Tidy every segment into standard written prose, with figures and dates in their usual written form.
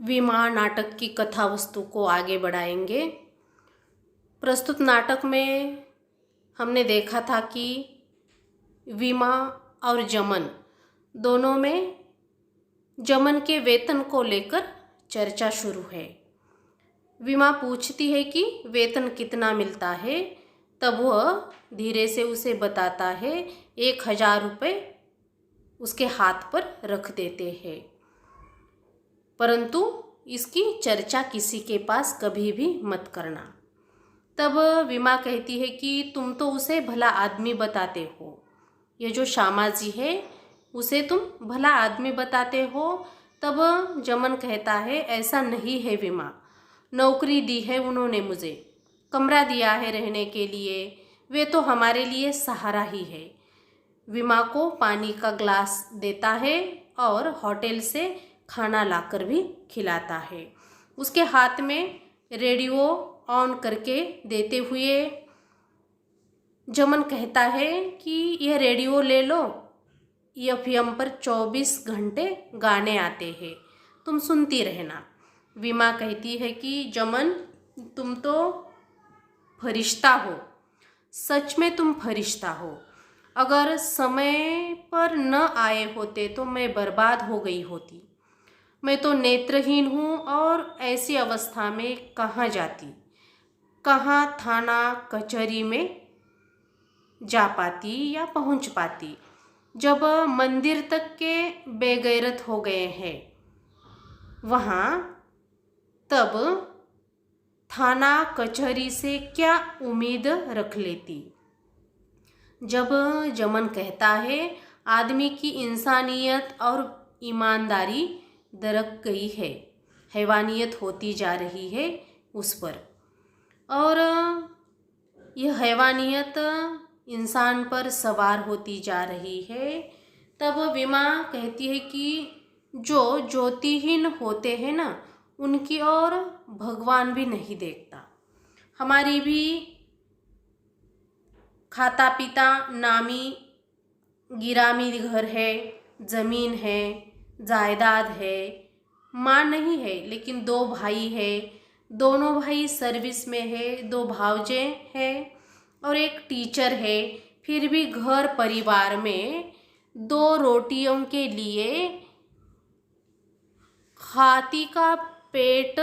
विमा नाटक की कथा वस्तु को आगे बढ़ाएंगे। प्रस्तुत नाटक में हमने देखा था कि विमा और जमन दोनों में जमन के वेतन को लेकर चर्चा शुरू है। विमा पूछती है कि वेतन कितना मिलता है, तब वह धीरे से उसे बताता है। 1000 रुपये उसके हाथ पर रख देते हैं, परंतु इसकी चर्चा किसी के पास कभी भी मत करना। तब विमा कहती है कि तुम तो उसे भला आदमी बताते हो, ये जो श्यामाजी है उसे तुम भला आदमी बताते हो। तब जमन कहता है ऐसा नहीं है विमा, नौकरी दी है उन्होंने, मुझे कमरा दिया है रहने के लिए, वे तो हमारे लिए सहारा ही है। विमा को पानी का ग्लास देता है और होटल से खाना लाकर भी खिलाता है। उसके हाथ में रेडियो ऑन करके देते हुए जमन कहता है कि यह रेडियो ले लो, एफएम पर 24 घंटे गाने आते हैं, तुम सुनती रहना। विमा कहती है कि जमन तुम तो फरिश्ता हो, सच में तुम फरिश्ता हो। अगर समय पर न आए होते तो मैं बर्बाद हो गई होती। मैं तो नेत्रहीन हूँ और ऐसी अवस्था में कहाँ जाती, कहाँ थाना कचहरी में जा पाती या पहुँच पाती, जब मंदिर तक के बेगैरत हो गए हैं वहाँ। तब थाना कचहरी से क्या उम्मीद रख लेती। जब जमन कहता है आदमी की इंसानियत और ईमानदारी दरक गई है, हैवानियत होती जा रही है उस पर, और यह हैवानियत इंसान पर सवार होती जा रही है। तब विमा कहती है कि जो ज्योतिहीन होते हैं ना, उनकी ओर भगवान भी नहीं देखता। हमारी भी खाता पीता नामी गिरामी घर है, ज़मीन है, जायदाद है, माँ नहीं है लेकिन 2 भाई है, दोनों भाई सर्विस में है, 2 भावजे हैं और एक टीचर है। फिर भी घर परिवार में 2 रोटियों के लिए खाती का पेट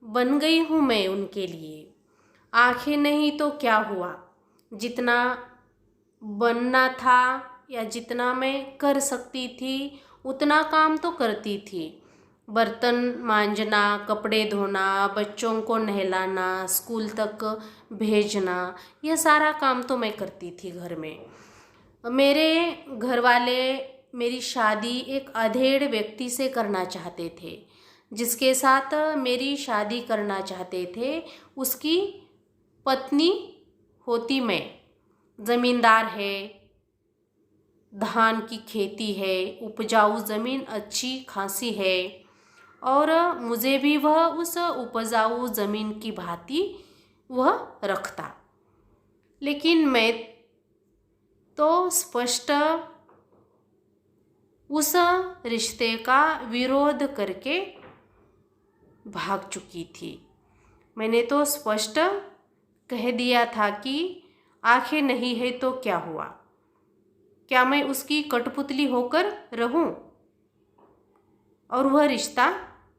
बन गई हूँ मैं उनके लिए। आंखें नहीं तो क्या हुआ, जितना बनना था या जितना मैं कर सकती थी उतना काम तो करती थी। बर्तन मांजना, कपड़े धोना, बच्चों को नहलाना, स्कूल तक भेजना, यह सारा काम तो मैं करती थी घर में। मेरे घर वाले मेरी शादी एक अधेड़ व्यक्ति से करना चाहते थे, जिसके साथ मेरी शादी करना चाहते थे उसकी पत्नी होती मैं। ज़मींदार है, धान की खेती है, उपजाऊ ज़मीन अच्छी खासी है और मुझे भी वह उस उपजाऊ ज़मीन की भांति वह रखता। लेकिन मैं तो स्पष्ट उस रिश्ते का विरोध करके भाग चुकी थी। मैंने तो स्पष्ट कह दिया था कि आंखें नहीं है तो क्या हुआ, क्या मैं उसकी कठपुतली होकर रहूं। और वह रिश्ता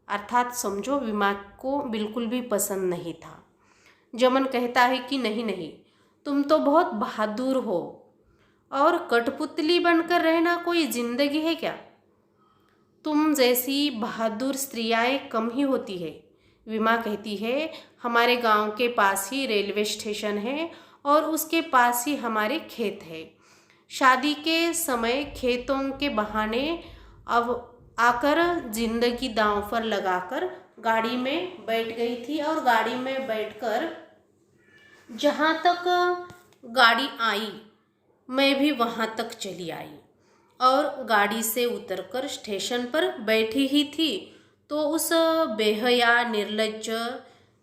अर्थात समझो विमा को बिल्कुल भी पसंद नहीं था। जमन कहता है कि नहीं नहीं, तुम तो बहुत बहादुर हो और कठपुतली बनकर रहना कोई जिंदगी है क्या? तुम जैसी बहादुर स्त्रियाँ कम ही होती है। विमा कहती है हमारे गांव के पास ही रेलवे स्टेशन है और उसके पास ही हमारे खेत है। शादी के समय खेतों के बहाने अब आकर जिंदगी दांव पर लगाकर गाड़ी में बैठ गई थी और गाड़ी में बैठकर जहाँ तक गाड़ी आई मैं भी वहाँ तक चली आई और गाड़ी से उतरकर स्टेशन पर बैठी ही थी तो उस बेहया निर्लज्ज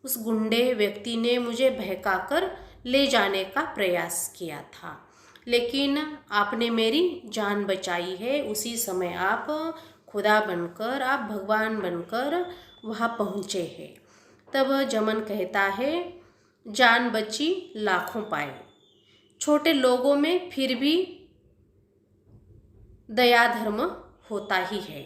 उस गुंडे व्यक्ति ने मुझे बहकाकर ले जाने का प्रयास किया था, लेकिन आपने मेरी जान बचाई है। उसी समय आप खुदा बनकर, आप भगवान बनकर वहाँ पहुँचे हैं। तब जमन कहता है, जान बची लाखों पाए। छोटे लोगों में फिर भी दया धर्म होता ही है।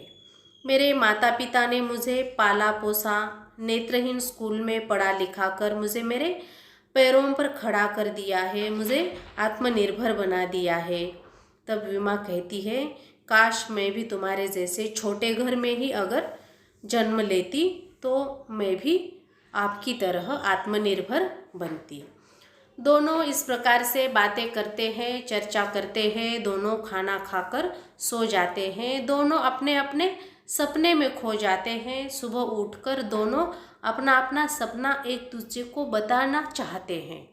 मेरे माता पिता ने मुझे पाला पोसा, नेत्रहीन स्कूल में पढ़ा लिखा कर मुझे मेरे पैरों पर खड़ा कर दिया है, मुझे आत्मनिर्भर बना दिया है। तब विमा कहती है, काश मैं भी तुम्हारे जैसे छोटे घर में ही अगर जन्म लेती तो मैं भी आपकी तरह आत्मनिर्भर बनती। दोनों इस प्रकार से बातें करते हैं, चर्चा करते हैं, दोनों खाना खाकर सो जाते हैं, दोनों अपने अपने सपने में खो जाते हैं। सुबह उठकर दोनों अपना अपना सपना एक दूसरे को बताना चाहते हैं।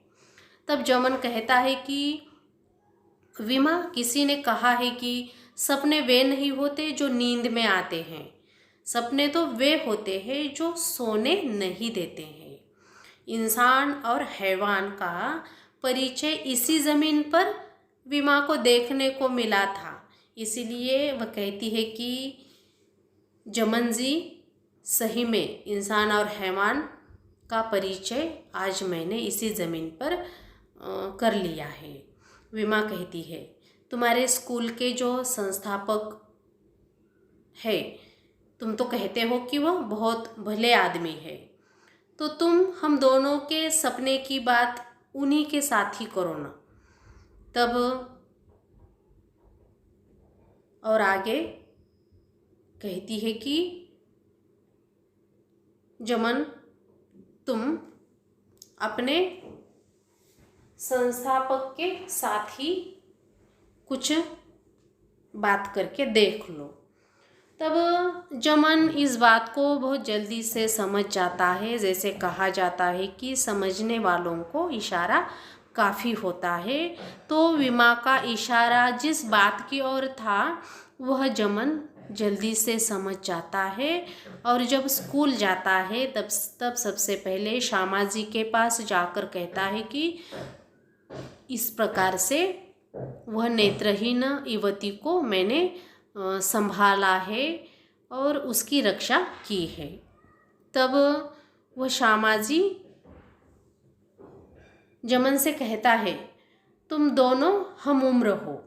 तब जमन कहता है कि विमा, किसी ने कहा है कि सपने वे नहीं होते जो नींद में आते हैं, सपने तो वे होते हैं जो सोने नहीं देते हैं। इंसान और हैवान का परिचय इसी ज़मीन पर विमा को देखने को मिला था। इसीलिए वह कहती है कि जमन जी, सही में इंसान और हैवान का परिचय आज मैंने इसी ज़मीन पर कर लिया है। विमा कहती है, तुम्हारे स्कूल के जो संस्थापक है, तुम तो कहते हो कि वह बहुत भले आदमी है, तो तुम हम दोनों के सपने की बात उन्हीं के साथ ही करो ना। तब और आगे कहती है कि जमन, तुम अपने संस्थापक के साथ ही कुछ बात करके देख लो। तब जमन इस बात को बहुत जल्दी से समझ जाता है। जैसे कहा जाता है कि समझने वालों को इशारा काफ़ी होता है, तो विमा का इशारा जिस बात की ओर था वह जमन जल्दी से समझ जाता है। और जब स्कूल जाता है तब सबसे पहले श्यामा जी के पास जाकर कहता है कि इस प्रकार से वह नेत्रहीन युवती को मैंने संभाला है और उसकी रक्षा की है। तब वह श्यामा जी जमन से कहता है, तुम दोनों हम उम्र हो,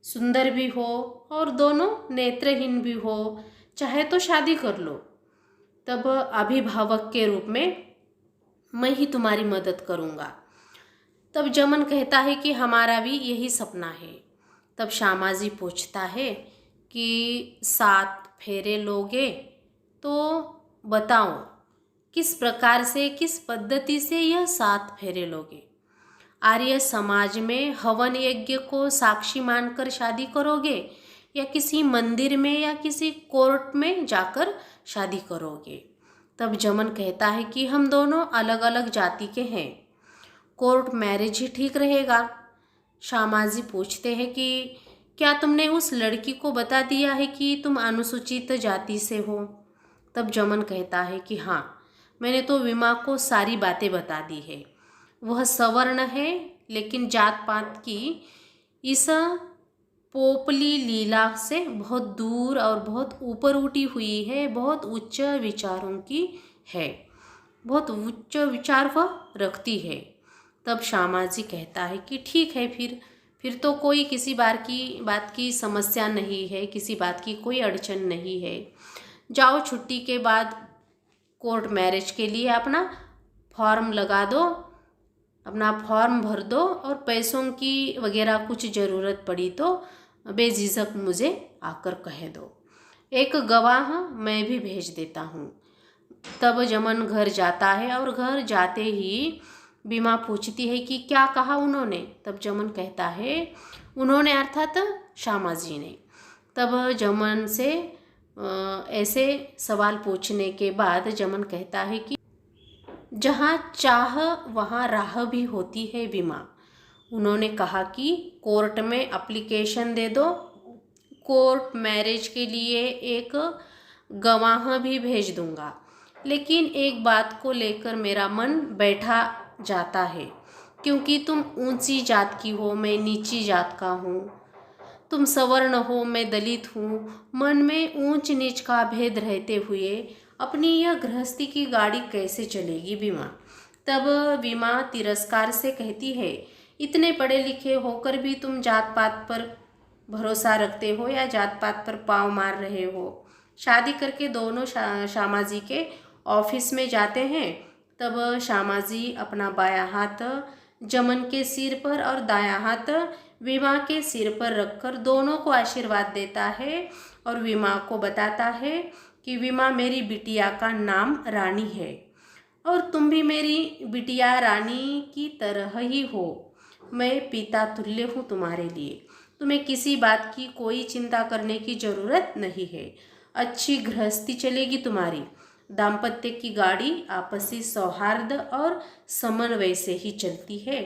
सुंदर भी हो और दोनों नेत्रहीन भी हो, चाहे तो शादी कर लो। तब अभिभावक के रूप में मैं ही तुम्हारी मदद करूँगा। तब जमन कहता है कि हमारा भी यही सपना है। तब श्यामा जी पूछता है कि 7 फेरे लोगे तो बताओ किस प्रकार से, किस पद्धति से यह 7 फेरे लोगे? आर्य समाज में हवन यज्ञ को साक्षी मानकर शादी करोगे या किसी मंदिर में या किसी कोर्ट में जाकर शादी करोगे? तब जमन कहता है कि हम दोनों अलग अलग जाति के हैं, कोर्ट मैरिज ही ठीक रहेगा। श्यामा जी पूछते हैं कि क्या तुमने उस लड़की को बता दिया है कि तुम अनुसूचित जाति से हो? तब जमन कहता है कि हाँ, मैंने तो विमा को सारी बातें बता दी है। वह सवर्ण है, लेकिन जात पात की इस पोपली लीला से बहुत दूर और बहुत ऊपर उठी हुई है, बहुत उच्च विचारों की है, बहुत उच्च विचार वह रखती है। तब श्यामा जी कहता है कि ठीक है, फिर तो कोई किसी बात की समस्या नहीं है, किसी बात की कोई अड़चन नहीं है। जाओ, छुट्टी के बाद कोर्ट मैरिज के लिए अपना फॉर्म लगा दो, अपना फॉर्म भर दो और पैसों की वगैरह कुछ ज़रूरत पड़ी तो बेझिझक मुझे आकर कह दो। एक गवाह मैं भी भेज देता हूँ। तब जमन घर जाता है और घर जाते ही बीमा पूछती है कि क्या कहा उन्होंने? तब जमन कहता है, उन्होंने अर्थात श्यामा जी ने। तब जमन से ऐसे सवाल पूछने के बाद जमन कहता है कि जहाँ चाह वहाँ राह भी होती है बीमा। उन्होंने कहा कि कोर्ट में एप्लीकेशन दे दो, कोर्ट मैरिज के लिए एक गवाह भी भेज दूंगा, लेकिन एक बात को लेकर मेरा मन बैठा जाता है, क्योंकि तुम ऊंची जात की हो, मैं नीची जात का हूँ। तुम सवर्ण हो, मैं दलित हूँ, मन में ऊंच नीच का भेद रहते हुए अपनी यह गृहस्थी की गाड़ी कैसे चलेगी विमा। तब विमा तिरस्कार से कहती है, इतने पढ़े लिखे होकर भी तुम जात पात पर भरोसा रखते हो या जात पात पर पाँव मार रहे हो। शादी करके दोनों श्यामाजी के ऑफिस में जाते हैं। तब श्यामाजी अपना बायां हाथ जमन के सिर पर और दायां हाथ विमा के सिर पर रखकर दोनों को आशीर्वाद देता है और विमा को बताता है कि विमा मेरी बिटिया का नाम रानी है और तुम भी मेरी बिटिया रानी की तरह ही हो। मैं पिता तुल्य हूँ तुम्हारे लिए। तुम्हें किसी बात की कोई चिंता करने की जरूरत नहीं है। अच्छी गृहस्थी चलेगी तुम्हारी। दाम्पत्य की गाड़ी आपसी सौहार्द और समन्वय से ही चलती है।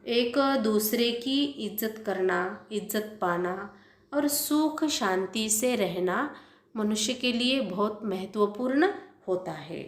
एक दूसरे की इज्जत करना, इज्जत पाना और सुख शांति से रहना मनुष्य के लिए बहुत महत्वपूर्ण होता है।